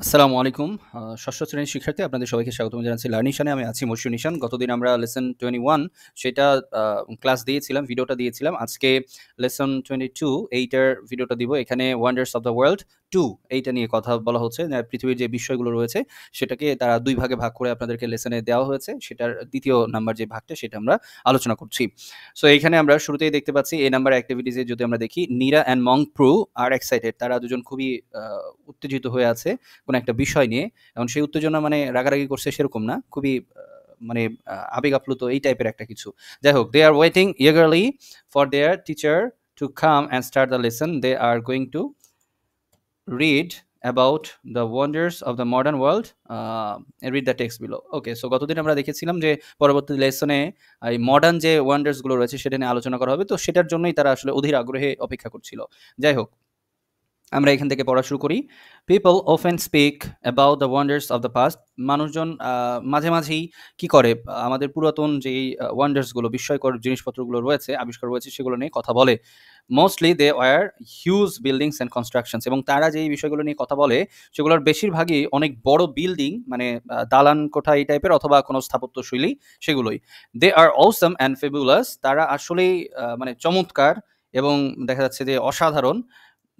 আসসালামু আলাইকুম। ষষ্ঠ শ্রেণীর শিক্ষার্থী আপনাদের সবাইকে স্বাগতম জানাচ্ছি লার্নিশনে। আমি আছি মশিউর নিশান। গতদিন আমরা লেসন 21 সেটা আ ক্লাস দিয়েছিলাম, ভিডিওটা দিয়েছিলাম। আজকে লেসন 22 এইটার ভিডিওটা দিব। এখানে ওয়ান্ডারস অফ দ্য ওয়ার্ল্ড 2 এইটা নিয়ে কথা বলা হচ্ছে। পৃথিবীর যে বিস্ময়গুলো রয়েছে সেটাকে তারা ২ ভাগে ভাগ করে আপনাদেরকে লেসনে দেওয়া হয়েছে। সেটার ২য় নাম্বার যে ভাগটা সেটা আমরা আলোচনা করছি। সো এইখানে আমরা শুরুতেই দেখতে পাচ্ছি A নাম্বার এক্টিভিটিজ এ যদি আমরা দেখি, Neera and Mong Pru are excited. তারা দুজন খুবই আ উত্তেজিত হয়ে আছে কোনো একটা বিষয় নিয়ে। এখন সেই উত্তেজনা মানে রাগারাগি করছে সেরকম না। খুবই মানে আবেগ আপ্লুত এই টাইপের একটা কিছু। যাই হোক, they are waiting eagerly for their teacher to come and start the lesson. They are going to read about the wonders of the modern world. Read the text below. Okay, so গতদিন আমরা দেখেছিলাম যে পরবর্তী লেসনে এই modern যে wonders গুলো রয়েছে সেটা নিয়ে আলোচনা করা হবে। তো সেটার জন্যই তারা আসলে অধীর আগ্রহে অপেক্ষা করছিল। যাই হোক, আমরা এখান থেকে পড়া শুরু করি। People often speak about the wonders of the past. মানুষজন মাঝে মাঝেই কি করে, আমাদের পুরাতন যেই ওয়ান্ডার্সগুলো, বিস্ময়কর জিনিসপত্রগুলো রয়েছে, আবিষ্কার রয়েছে, সেগুলো নিয়ে কথা বলে। Mostly they were huge buildings and constructions. এবং তারা যেই বিষয়গুলো নিয়ে কথা বলে সেগুলোর বেশিরভাগই অনেক বড় বিল্ডিং, মানে দালান কোঠা এই টাইপের, অথবা কোনো স্থাপত্যশৈলী, সেগুলোই। দে আর অসম অ্যান্ড ফেবুলাস। তারা আসলেই মানে চমৎকার এবং দেখা যাচ্ছে যে অসাধারণ।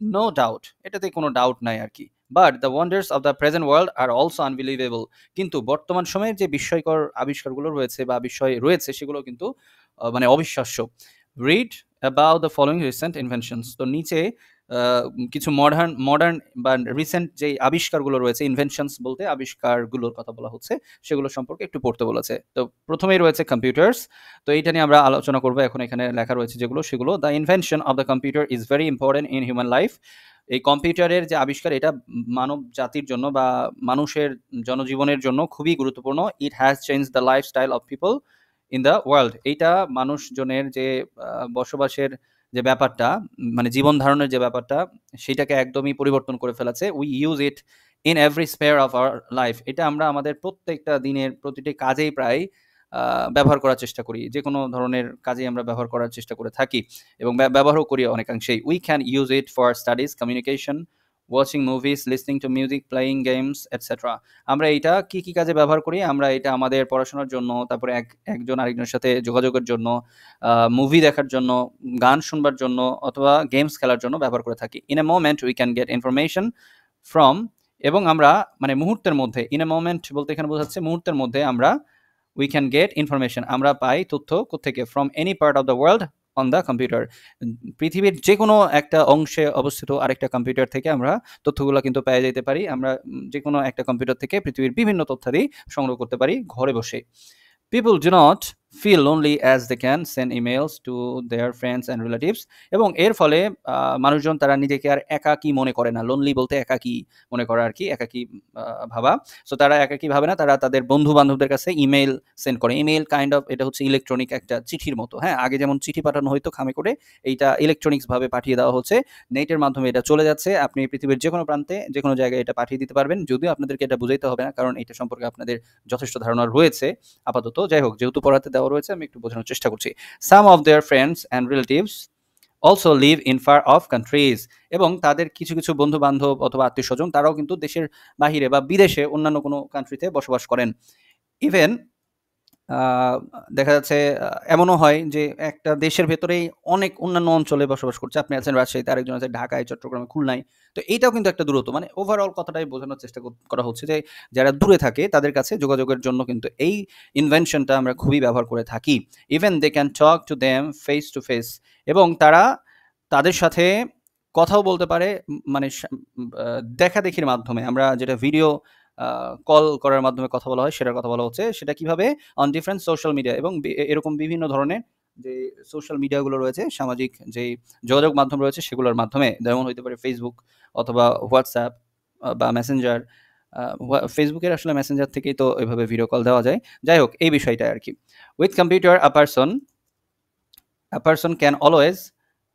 নো ডাউট, এটাতে কোনো ডাউট নাই আর কি। But the wonders of the present world are also unbelievable. কিন্তু বর্তমান সময়ের যে বিস্ময়কর আবিষ্কারগুলো রয়েছে বা বিস্ময় রয়েছে সেগুলো কিন্তু মানে অবিশ্বাস্য। Read about the following recent inventions. তো নিচে কিছু মডার্ন মডার্ন বা রিসেন্ট যে আবিষ্কারগুলো রয়েছে, ইনভেনশনস বলতে আবিষ্কারগুলোর কথা বলা হচ্ছে, সেগুলো সম্পর্কে একটু পড়তে বলেছে। তো প্রথমেই রয়েছে কম্পিউটার্স। তো এইটা নিয়ে আমরা আলোচনা করবো এখন। এখানে লেখা রয়েছে যেগুলো, সেগুলো: the invention of the computer is very important in human life. এই কম্পিউটারের যে আবিষ্কার, এটা মানব জাতির জন্য বা মানুষের জনজীবনের জন্য খুবই গুরুত্বপূর্ণ। It has change the lifestyle of people in the world. এইটা মানুষজনের যে বসবাসের যে ব্যাপারটা, মানে জীবন ধারণের যে ব্যাপারটা, সেটাকে একদমই পরিবর্তন করে ফেলেছে। We use it in every spare of our life. এটা আমরা আমাদের প্রত্যেকটা দিনের প্রতিটি কাজেই প্রায় ব্যবহার করার চেষ্টা করি। যে কোনো ধরনের কাজেই আমরা ব্যবহার করার চেষ্টা করে থাকি এবং ব্যবহারও করি অনেকাংশেই। We can use it for studies, communication, watching movies, listening to music, playing games etcetera. আমরা এটা কি কি কাজে ব্যবহার করি? আমরা এটা আমাদের পড়াশোনার জন্য, তারপরে একজন আরেকজনের সাথে যোগাযোগের জন্য, মুভি দেখার জন্য, গান শুনবার জন্য, অথবা গেমস খেলার জন্য ব্যবহার করে থাকি। In a moment we can get information from. এবং আমরা মানে মুহূর্তের মধ্যে, ইন এ মোমেন্ট বলতে এখানে বোঝাচ্ছে মুহূর্তের মধ্যে আমরা উই ক্যান গেট ইনফরমেশন, আমরা পাই তথ্য কোত্থেকে? From any part of the world on the computer. পৃথিবীর যে কোনো একটা অংশে অবস্থিত আরেকটা কম্পিউটার থেকে আমরা তথ্যগুলো কিন্তু পেয়ে যেতে পারি। আমরা যে কোনো একটা কম্পিউটার থেকে পৃথিবীর বিভিন্ন তথ্যাদি সংগ্রহ করতে পারি ঘরে বসে। People do not feel lonely as they can send emails to their friends and relatives. এবং এর ফলে মানুষজন তারা নিজেকে আর একাকী মনে করে না। লোনলি বলতে একাকী মনে করা আর কি, একাকী ভাবা। সো তারা একাকী ভাবে না, তারা তাদের বন্ধু বান্ধবদের কাছে ইমেইল সেন্ড করে। ইমেইল কাইন্ড অফ এটা হচ্ছে ইলেকট্রনিক একটা চিঠির মতো। হ্যাঁ, আগে যেমন চিঠি পাঠানো হয়তো খামে করে, এইটা ইলেকট্রনিক্স ভাবে পাঠিয়ে দেওয়া হচ্ছে। নেটের মাধ্যমে এটা চলে যাচ্ছে। আপনি পৃথিবীর যে কোনো প্রান্তে যে কোনো জায়গায় এটা পাঠিয়ে দিতে পারবেন। যদিও আপনাদেরকে এটা বুঝাইতে হবে না, কারণ এটা সম্পর্কে আপনাদের যথেষ্ট ধারণা রয়েছে আপাতত। যাই হোক, যেহেতু পড়াতে দেওয়া রয়েছে আমি একটু বোঝানোর চেষ্টা করছি। Some of their friends and relatives also live in far off countries. এবং তাদের কিছু কিছু বন্ধু বান্ধব অথবা আত্মীয় স্বজন তারাও কিন্তু দেশের বাহিরে বা বিদেশে অন্যান্য কোনো কান্ট্রিতে বসবাস করেন। ইভেন দেখা যাচ্ছে এমনও হয় যে একটা দেশের ভেতরেই অনেক অন্যান্য অঞ্চলে বসবাস করছে। আপনি আছেন রাজশাহীতে, আরেকজন আছে ঢাকায়, চট্টগ্রামে, খুলনায়। তো এইটাও কিন্তু একটা দূরত্ব। মানে ওভারঅল কথাটাই বোঝানোর চেষ্টা করা হচ্ছে যে যারা দূরে থাকে তাদের কাছে যোগাযোগের জন্য কিন্তু এই ইনভেনশনটা আমরা খুবই ব্যবহার করে থাকি। Even they can talk to them face to face. এবং তারা তাদের সাথে কথাও বলতে পারে, মানে দেখাদেখির মাধ্যমে। আমরা যেটা ভিডিও কল করার মাধ্যমে কথা বলা হয় সেটার কথা বলা হচ্ছে। সেটা কিভাবে? On different social media. এবং এরকম বিভিন্ন ধরনের যে সোশ্যাল মিডিয়াগুলো রয়েছে, সামাজিক যেই যোগাযোগ মাধ্যম রয়েছে সেগুলোর মাধ্যমে, যেমন হইতে পারে ফেসবুক অথবা হোয়াটসঅ্যাপ বা মেসেঞ্জার। ফেসবুকের আসলে মেসেঞ্জার থেকেই তো এভাবে ভিডিও কল দেওয়া যায়। যাই হোক, এই বিষয়টা আর কি। With computer a person can always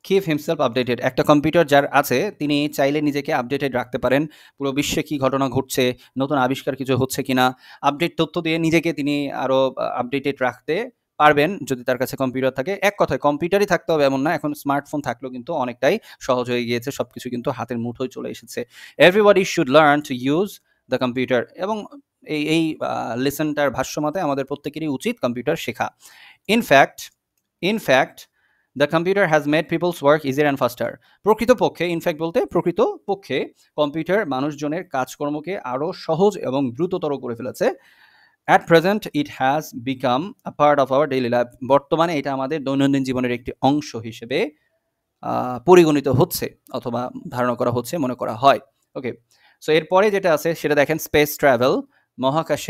keep himself updated. একটা কম্পিউটার যার আছে তিনি চাইলে নিজেকে আপডেটেড রাখতে পারেন। পুরো বিশ্বে কি ঘটনা ঘটছে, নতুন আবিষ্কার কিছু হচ্ছে কিনা, আপডেট তথ্য দিয়ে নিজেকে তিনি আরও আপডেটেড রাখতে পারবেন যদি তার কাছে কম্পিউটার থাকে। এক কথায় কম্পিউটারই থাকতে হবে এমন না, এখন স্মার্টফোন থাকলেও কিন্তু অনেকটাই সহজ হয়ে গিয়েছে, সব কিছু কিন্তু হাতের মুঠোয় চলে এসেছে। Everybody should learn to use the computer, এবং এই লেসনটার ভাষ্যমতে আমাদের প্রত্যেকেরই উচিত কম্পিউটার শেখা। In fact the computer has made people's work easier and faster. প্রকৃতপক্ষে, ইনফ্যাক্ট বলতে প্রকৃতপক্ষে, কম্পিউটার মানুষজনের কাজকর্মকে আরও সহজ এবং দ্রুততর করে ফেলেছে। At present it has become a part of our daily life. বর্তমানে এটা আমাদের দৈনন্দিন জীবনের একটি অংশ হিসেবে পরিগণিত হচ্ছে অথবা ধারণা করা হচ্ছে, মনে করা হয়। ওকে, সো এরপরে যেটা আছে সেটা দেখেন, স্পেস ট্রাভেল, মহাকাশ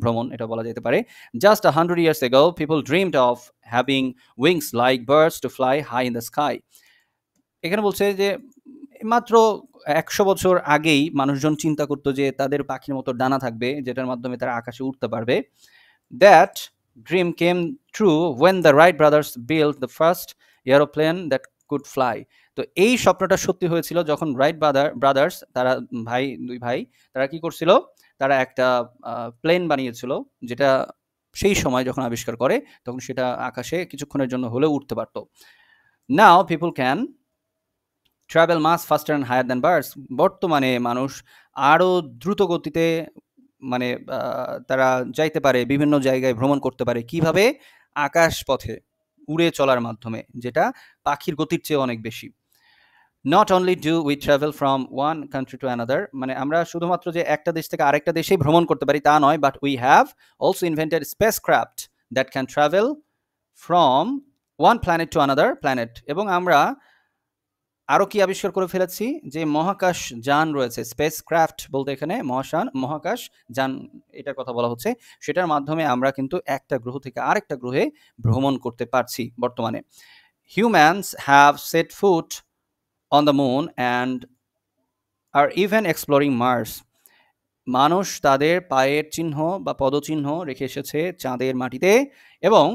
ভ্রমণ এটা বলা যেতে পারে। Just 100 years ago people dreamed of having wings like birds to fly high in the sky। এখানে বলছে যে মাত্র 100 বছর আগেই মানুষজন চিন্তা করতো যে তাদের পাখির মতো ডানা থাকবে, যেটার মাধ্যমে তারা আকাশে উঠতে পারবে। That dream came true when the Wright brothers built the first aeroplane that could fly। তো এই স্বপ্নটা সত্যি হয়েছিল যখন রাইট ব্রাদার্স, তারা দুই ভাই, তারা কি করছিল, তারা একটা প্লেন বানিয়েছিল, যেটা সেই সময় যখন আবিষ্কার করে তখন সেটা আকাশে কিছুক্ষণের জন্য হলেও উঠতে পারত। Now people can travel much faster and higher than birds. বর্তমানে মানুষ আরও দ্রুত গতিতে মানে তারা যাইতে পারে, বিভিন্ন জায়গায় ভ্রমণ করতে পারে। কিভাবে? আকাশ পথে উড়ে চলার মাধ্যমে, যেটা পাখির গতির চেয়ে অনেক বেশি। Not only do we travel from one country to another, মানে আমরা শুধুমাত্র যে একটা দেশ থেকে আরেকটা দেশেই ভ্রমণ করতে পারি তা নয়, but we have also invented spacecraft that can travel from one planet to another planet. এবং আমরা আরও কি আবিষ্কার করে ফেলেছি, যে মহাকাশ যান রয়েছে, স্পেস ক্রাফট বলতে এখানে মহাকাশ যান এটার কথা বলা হচ্ছে, সেটার মাধ্যমে আমরা কিন্তু একটা গ্রহ থেকে আরেকটা গ্রহে ভ্রমণ করতে পারছি বর্তমানে। Humans have set foot on the moon and are even exploring Mars. মানুষ তাদের পায়ের চিহ্ন বা পদচিহ্ন রেখে এসেছে চাঁদের মাটিতে, এবং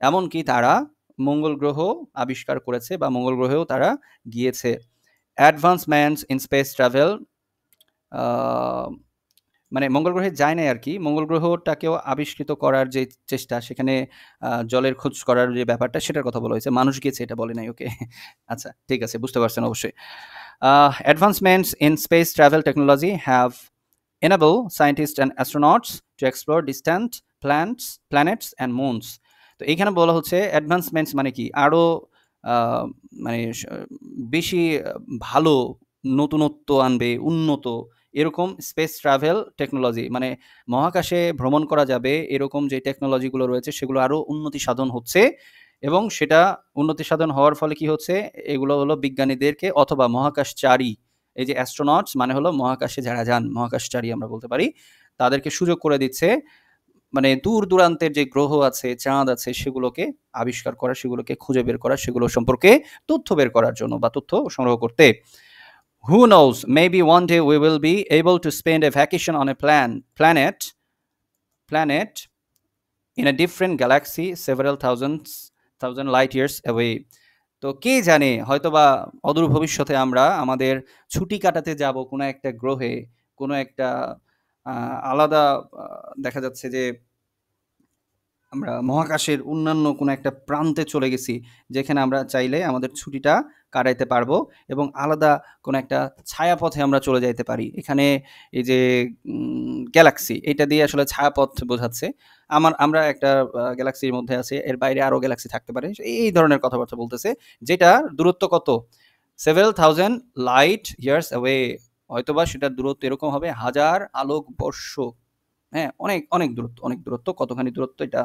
এমনকি তারা মঙ্গল গ্রহ আবিষ্কার করেছে বা মঙ্গল গ্রহেও তারা গিয়েছে। অ্যাডভান্সমেন্টস ইন স্পেস ট্রাভেল, মানে মঙ্গল গ্রহে যায় নাই আর কি, মঙ্গল গ্রহটাকেও আবিষ্কৃত করার যে চেষ্টা, সেখানে জলের খোঁজ করার যে ব্যাপারটা, সেটার কথা বলা হয়েছে। মানুষ গিয়েছে এটা বলে নাই। ওকে, আচ্ছা ঠিক আছে, বুঝতে পারছেন অবশ্যই। অ্যাডভান্সমেন্টস in space travel technology have enable scientists and astronauts to explore distant planets and moons। তো এইখানে বলা হচ্ছে অ্যাডভান্সমেন্টস মানে কি, আরও মানে বেশি ভালো নতুনত্ব আনবে, উন্নত এরকম স্পেস ট্রাভেল টেকনোলজি, মানে মহাকাশে ভ্রমণ করা যাবে এরকম যে টেকনোলজিগুলো রয়েছে সেগুলো আরও উন্নতি সাধন হচ্ছে। এবং সেটা উন্নতি সাধন হওয়ার ফলে কি হচ্ছে, এগুলো হলো বিজ্ঞানীদেরকে অথবা মহাকাশচারী, এই যে অ্যাস্ট্রোনটস মানে হলো মহাকাশে যারা যান, মহাকাশচারী আমরা বলতে পারি, তাদেরকে সুযোগ করে দিচ্ছে মানে দূর দূরান্তের যে গ্রহ আছে, চাঁদ আছে, সেগুলোকে আবিষ্কার করা, সেগুলোকে খুঁজে বের করা, সেগুলো সম্পর্কে তথ্য বের করার জন্য বা তথ্য সংগ্রহ করতে। Who knows, maybe one day we will be able to spend a vacation on a planet in a different galaxy several thousand light years away। তো কে জানে, হয়তোবা অদূর ভবিষ্যতে আমরা আমাদের ছুটি কাটাতে যাব কোনো একটা গ্রহে, কোনো একটা আলাদা দেখা যাচ্ছে যে আমরা মহাকাশের অন্যান্য কোনো একটা প্রান্তে চলে গেছি, যেখানে আমরা চাইলে আমাদের ছুটিটা কাটাইতে পারবো এবং আলাদা কোনো একটা ছায়াপথে আমরা চলে যাইতে পারি। এখানে এই যে গ্যালাক্সি, এটা দিয়ে আসলে ছায়াপথ বোঝাচ্ছে। আমরা একটা গ্যালাক্সির মধ্যে আছে, এর বাইরে আরও গ্যালাক্সি থাকতে পারে, এই ধরনের কথাবার্তা বলতেছে, যেটা দূরত্ব কত, several thousand light years away, হয়তোবা সেটার দূরত্ব এরকম হবে 1000 আলোক বর্ষ। হ্যাঁ, অনেক দূরত্ব, কতখানি দূরত্ব এটা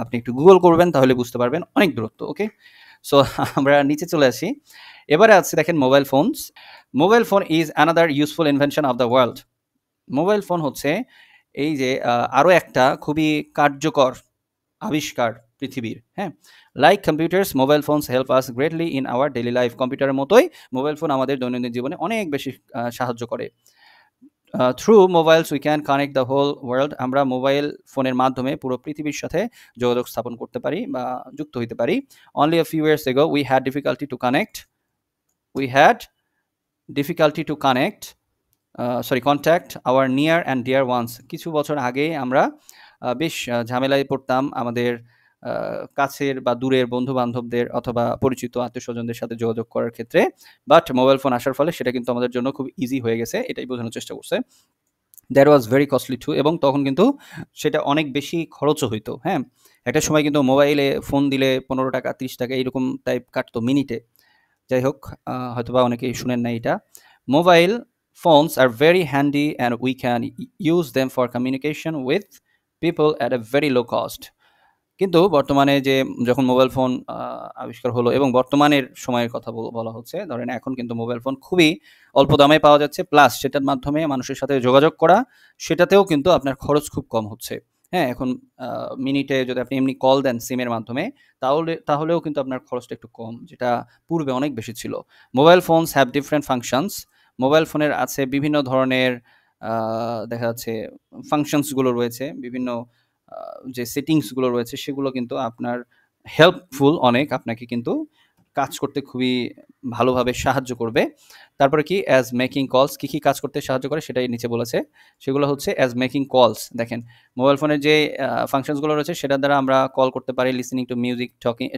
আপনি একটু গুগল করবেন, তাহলে বুঝতে পারবেন, অনেক দূরত্ব। ওকে, সো আমরা নিচে চলে আসি। এবারে আছে দেখেন mobile phones. Mobile phone is another useful invention of the world. Mobile phone হচ্ছে এই যে আরও একটা খুবই কার্যকর আবিষ্কার পৃথিবীর। হ্যাঁ, like computers, mobile phones help us greatly in our daily life. কম্পিউটারের মতোই মোবাইল ফোন আমাদের দৈনন্দিন জীবনে অনেক বেশি সাহায্য করে। Through mobiles we can connect the whole world. আমরা মোবাইল ফোনের মাধ্যমে পুরো পৃথিবীর সাথে যোগাযোগ স্থাপন করতে পারি বা যুক্ত হইতে পারি। Only a few years ago we had difficulty to contact our near and dear ones. কিছু বছর আগে আমরা বেশ ঝামেলায় পড়তাম আমাদের কাছের বা দূরের বন্ধু-বান্ধবদের অথবা পরিচিত আত্মীয়স্বজনদের সাথে যোগাযোগ করার ক্ষেত্রে। বাট মোবাইল ফোন আসার ফলে সেটা কিন্তু আমাদের জন্য খুব ইজি হয়ে গেছে। এটাই বোঝানোর চেষ্টা করছে। That was very costly too, এবং তখন কিন্তু সেটা অনেক বেশি খরচও হইতো, হ্যাঁ? একটা সময় কিন্তু মোবাইলে ফোন দিলে ৳15 ৳30 এরকম টাইপ কাটতো মিনিটে। যাই হোক, হয়তোবা অনেকেই শুনেন নাই এটা। Mobile phones are very handy and we can use them for communication with people at a very low cost. কিন্তু বর্তমানে যে যখন মোবাইল ফোন আবিষ্কার হলো এবং বর্তমানের সময়ের কথা বলা হচ্ছে, ধরেন এখন কিন্তু মোবাইল ফোন খুবই অল্প দামে পাওয়া যাচ্ছে, প্লাস সেটার মাধ্যমে মানুষের সাথে যোগাযোগ করা, সেটাতেও কিন্তু আপনার খরচ খুব কম হচ্ছে। হ্যাঁ, এখন মিনিটে যদি আপনি এমনি কল দেন সিমের মাধ্যমে, তাহলেও কিন্তু আপনার খরচটা একটু কম, যেটা পূর্বে অনেক বেশি ছিল। Mobile phones have different functions. Mobile ফোনের আছে বিভিন্ন ধরনের দেখা যাচ্ছে ফাংশনসগুলো রয়েছে, বিভিন্ন যে সেটিংসগুলো রয়েছে সেগুলো কিন্তু আপনার হেল্পফুল অনেক, আপনাকে কিন্তু কাজ করতে খুবই ভালোভাবে সাহায্য করবে। তারপরে কি অ্যাজ মেকিং কলস, কী কাজ করতে সাহায্য করে সেটাই নিচে বলেছে। সেগুলো হচ্ছে অ্যাজ মেকিং কলস। দেখেন মোবাইল ফোনের যে ফাংশনসগুলো রয়েছে সেটার দ্বারা আমরা কল করতে পারি, listening to music,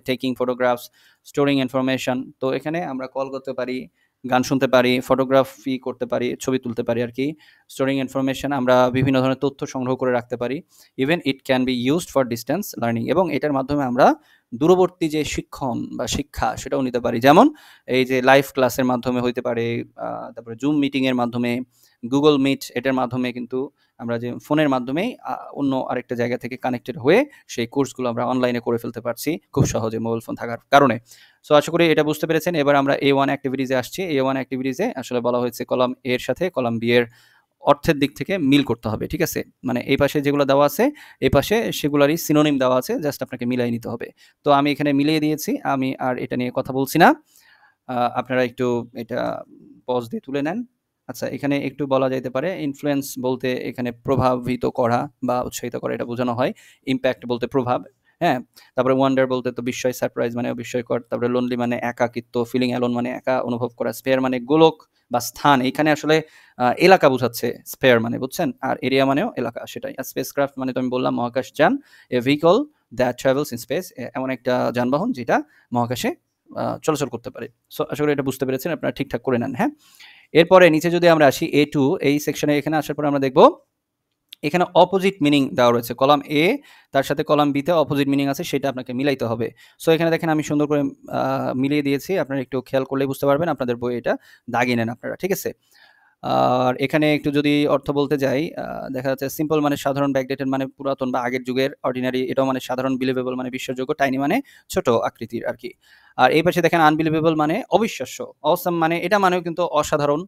taking photographs, storing information. তো এখানে আমরা কল করতে পারি, গান শুনতে পারি, ফটোগ্রাফি করতে পারি, ছবি তুলতে পারি আর কি। স্টোরিং ইনফরমেশন, আমরা বিভিন্ন ধরনের তথ্য সংগ্রহ করে রাখতে পারি। Even it can be used for distance learning, এবং এটার মাধ্যমে আমরা দূরবর্তী যে শিক্ষণ বা শিক্ষা সেটাও নিতে পারি। যেমন এই যে লাইভ ক্লাসের মাধ্যমে হইতে পারে, তারপরে জুম মিটিংয়ের মাধ্যমে, গুগল মিট, এটার মাধ্যমে কিন্তু আমরা যে ফোনের মাধ্যমেই অন্য আরেকটা জায়গা থেকে কানেক্টেড হয়ে সেই কোর্সগুলো আমরা অনলাইনে করে ফেলতে পারছি খুব সহজে মোবাইল ফোন থাকার কারণে। সো আশা করি এটা বুঝতে পেরেছেন। এবার আমরা A1 অ্যাক্টিভিটিসে আসছি। A1 অ্যাক্টিভিটিসে আসলে বলা হয়েছে কলাম এ এর সাথে কলাম বি এর অর্থের দিক থেকে মিল করতে হবে, ঠিক আছে? মানে এই পাশে যেগুলো দেওয়া আছে, এই পাশে সেগুলারই সিনোনিম দেওয়া আছে, জাস্ট আপনাকে মিলাই নিতে হবে। তো আমি এখানে মিলিয়ে দিয়েছি, আমি আর এটা নিয়ে কথা বলছি না। আপনারা একটু এটা পজ দিয়ে তুলে নেন। আচ্ছা, এখানে একটু বলা যাইতে পারে ইনফ্লুয়েন্স বলতে এখানে প্রভাবিত করা বা উৎসাহিত করা এটা বোঝানো হয়। ইমপ্যাক্ট বলতে প্রভাব, হ্যাঁ? তারপরে ওয়ান্ডার বলতে তো বিস্ময়, সারপ্রাইজ মানে বিস্ময়কর। তারপরে লোনলি মানে একাকিত্ব, ফিলিং অ্যালোন মানে একা অনুভব করা, স্পেয়ার মানে গোলক বা স্থান, এইখানে আসলে এলাকা বোঝাচ্ছে স্পেয়ার মানে, বুঝছেন? আর এরিয়া মানেও এলাকা, সেটাই। আর স্পেসক্রাফট মানে তো আমি বললাম মহাকাশযান, a vehicle that travels in space, এমন একটা যানবাহন যেটা মহাকাশে চলাচল করতে পারে। সো আশা করি এটা বুঝতে পেরেছেন, আপনারা ঠিকঠাক করে নেন, হ্যাঁ? এরপরে নিচে যদি আমরা আসি A2, এই সেকশনে এখানে আসার পরে আমরা দেখব এখানে অপোজিট মিনিং দেওয়া রয়েছে। কলাম এ তার সাথে কলাম বিতে অপোজিট মিনিং আছে, সেটা আপনাকে মিলাইতে হবে। সো এখানে দেখেন আমি সুন্দর করে মিলিয়ে দিয়েছি, আপনারা একটু খেয়াল করলেই বুঝতে পারবেন, আপনাদের বইয়ে এটা দাগিয়ে নেন আপনারা, ঠিক আছে? আর এখানে একটু যদি অর্থ বলতে যাই, দেখা যাচ্ছে সিম্পল মানে সাধারণ, ব্যাকডেটেড মানে পুরাতন বা আগের যুগের, অর্ডিনারি এটাও মানে সাধারণ, বিলিভেবল মানে বিশ্বাসযোগ্য, টাইনি মানে ছোট আকৃতির আর কি। আর এই পাশে দেখেন আনবিলিভেবল মানে অবিশ্বাস্য, অসাম মানে এটা মানেও কিন্তু অসাধারণ,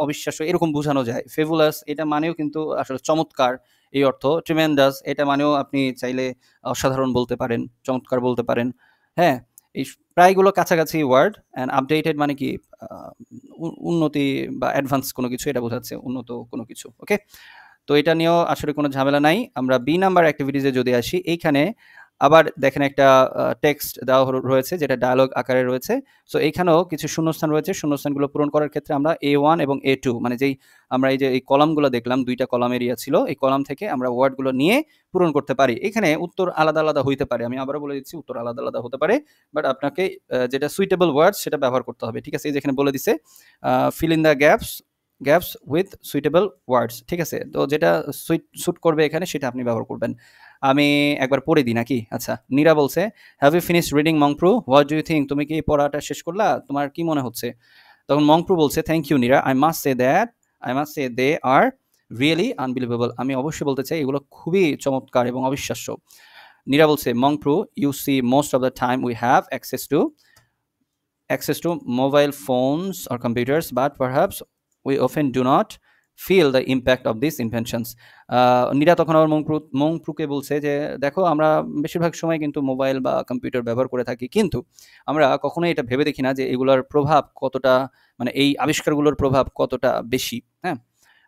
অবিশ্বাস্য এরকম বোঝানো যায়। ফেবুলাস এটা মানেও কিন্তু আসলে চমৎকার এই অর্থ। ট্রিমেন্ডাস এটা মানেও আপনি চাইলে অসাধারণ বলতে পারেন, চমৎকার বলতে পারেন, হ্যাঁ? এই প্রায়গুলো কাছাকাছি ওয়ার্ড। অ্যান্ড আপডেটেড মানে কি উন্নতি বা অ্যাডভান্স কোনো কিছু, এটা বোঝাচ্ছে উন্নত কোনো কিছু, ওকে? তো এটা নিয়েও আসলে কোনো ঝামেলা নাই। আমরা বি নাম্বার অ্যাক্টিভিটিসে যদি আসি, এইখানে আবার দেখেন একটা টেক্সট দেওয়া রয়েছে যেটা ডায়ালগ আকারে রয়েছে। সো এইখানেও কিছু শূন্যস্থান রয়েছে, শূন্যস্থানগুলো পূরণ করার ক্ষেত্রে আমরা A1 এবং A2 মানে যেই আমরা এই যে এই কলামগুলো দেখলাম, 2টা কলাম এরিয়া ছিল, এই কলাম থেকে আমরা ওয়ার্ডগুলো নিয়ে পূরণ করতে পারি। এখানে উত্তর আলাদা আলাদা হইতে পারে, আমি আবারও বলে দিচ্ছি উত্তর আলাদা আলাদা হতে পারে, বাট আপনাকে যেটা সুইটেবল ওয়ার্ড সেটা ব্যবহার করতে হবে, ঠিক আছে? এই যেখানে বলে দিছে fill in the gaps with suitable words, ঠিক আছে? তো যেটা সুট করবে এখানে সেটা আপনি ব্যবহার করবেন। আমি একবার পড়ে দিই নাকি? আচ্ছা, নীরা বলছে have you finished reading Mongpru, what do you think, তুমি কি পড়াটা শেষ করলা, তোমার কি মনে হচ্ছে? তখন মংপ্রু বলছে thank you Neera, I must say they are really unbelievable, আমি অবশ্যই বলতে চাই এগুলো খুবই চমৎকার এবং অবিশ্বাস্য। নীরা বলছে Mongpru, you see most of the time we have access to mobile phones or computers, but perhaps we often do not feel the impact of these inventions. Neera তখন আবার মংপ্রুকে বলছে যে দেখো আমরা বেশিরভাগ সময় কিন্তু মোবাইল বা কম্পিউটার ব্যবহার করে থাকি, কিন্তু আমরা কখনোই এটা ভেবে দেখি না যে এগুলোর প্রভাব কতটা, মানে এই আবিষ্কারগুলোর প্রভাব কতটা বেশি, হ্যাঁ?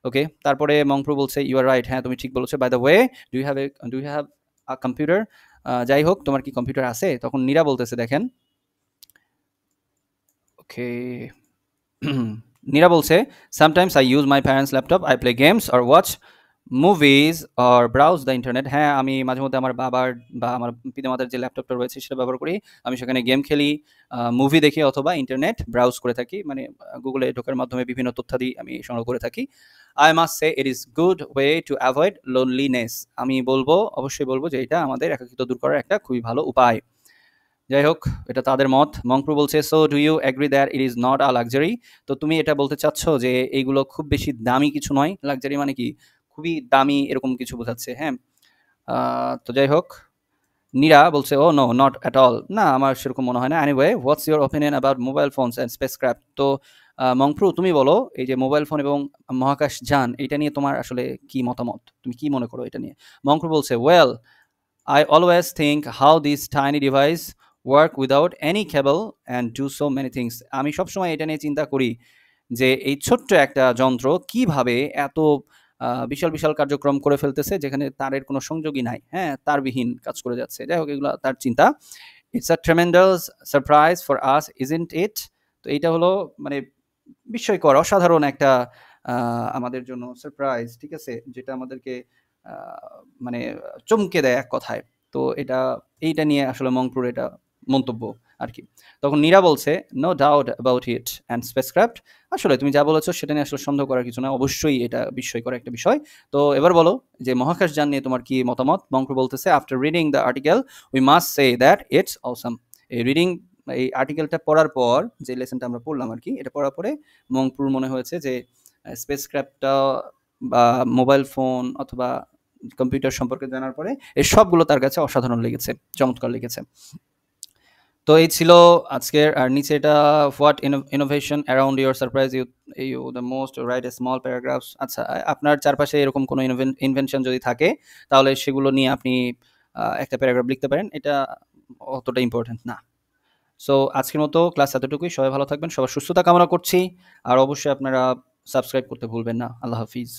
ওকে, তারপরে মংপ্রু বলছে ইউ আর রাইট, হ্যাঁ তুমি ঠিক বলেছো, by the way do you have a computer, যাই হোক তোমার কি কম্পিউটার আছে? তখন নীরা বলতেছে দেখেন, ওকে, নীরা বলছে sometimes I use my parents laptop, I play games আর watch movies or browse the internet. হ্যাঁ, আমি মাঝে মধ্যে আমার বাবার বা আমার পিতামাতার যে ল্যাপটপটা রয়েছে সেটা ব্যবহার করি। আমি সেখানে গেম খেলি, মুভি দেখি অথবা ইন্টারনেট ব্রাউজ করে থাকি। মানে গুগলে ঢোকার মাধ্যমে বিভিন্ন তথ্যাদি আমি সংগ্রহ করে থাকি। I must say it is good way to avoid loneliness. আমি বলবো, অবশ্যই বলবো যে এটা আমাদের একাকিত্ব দূর করার একটা খুবই ভালো উপায়। যাই হোক, এটা তাদের মত। মংপ্রু বলছে, so do you agree that it is not a luxury? তো তুমি এটা বলতে চাচ্ছ যে এইগুলো খুব বেশি দামি কিছু নয়? লাক্সারি মানে কি? খুবই দামি এরকম কিছু বোঝাচ্ছে, হ্যাঁ? তো যাই হোক, নীরা বলছে, ও নো, নট অ্যাট অল। না, আমার সেরকম মনে হয় না। Anyway, what's your opinion about mobile phones and spacecraft? তো মংপ্রু, তুমি বলো, এই যে মোবাইল ফোন এবং মহাকাশ যান, এটা নিয়ে তোমার আসলে কি মতামত? তুমি কি মনে করো এটা নিয়ে? মংপ্রু বলছে, well, I always think how these tiny devices work without any cable and do so many things. আমি সবসময় এটা নিয়ে চিন্তা করি যে এই ছোট্ট একটা যন্ত্র কিভাবে এত বিশাল বিশাল কার্যক্রম করে ফেলতেছে যেখানে তারের কোনো সংযোগই নাই, হ্যাঁ, তারবিহীন কাজ করে যাচ্ছে। যাই হোক, এগুলো তার চিন্তা। It's a tremendous surprise for us, isn't it? তো এইটা হলো মানে বিস্ময়কর, অসাধারণ একটা আমাদের জন্য সারপ্রাইজ, ঠিক আছে, যেটা আমাদেরকে মানে চমকে দেয় এক কথায়। তো এইটা নিয়ে আসলে মংপুর এটা মন্তব্য আর কি। তখন নীরা বলছে, no doubt about it and spacecraft. আসলে তুমি যা বলেছো সেটা নিয়ে আসলে সন্দেহ করার কিছু না, অবশ্যই এটা বিস্ময়কর একটা বিষয়। তো এবার বলো যে মহাকাশ যান নিয়ে তোমার কি মতামত? মংপুর বলতেছে, after reading the article we must say that it's awesome. এই আর্টিকেলটা পড়ার পর, যে লেসনটা আমরা পড়লাম আর কি, এটা পড়ার পরে মংপুর মনে হয়েছে যে স্পেসক্রাফটটা বা মোবাইল ফোন অথবা কম্পিউটার সম্পর্কে জানার পরে এই সবগুলো তার কাছে অসাধারণ লেগেছে, চমৎকার লেগেছে। তো এই ছিল আজকের। আর নিচে এটা, what innovation around your surprise you the most, write a small paragraphs. আচ্ছা, আপনার চারপাশে এরকম কোনো ইনভেনশন যদি থাকে তাহলে সেগুলো নিয়ে আপনি একটা প্যারাগ্রাফ লিখতে পারেন। এটা অতটা ইম্পর্টেন্ট না। সো আজকের মতো ক্লাস এতটুকুই। সবাই ভালো থাকবেন, সবার সুস্থতা কামনা করছি। আর অবশ্যই আপনারা সাবস্ক্রাইব করতে ভুলবেন না। আল্লাহ হাফিজ।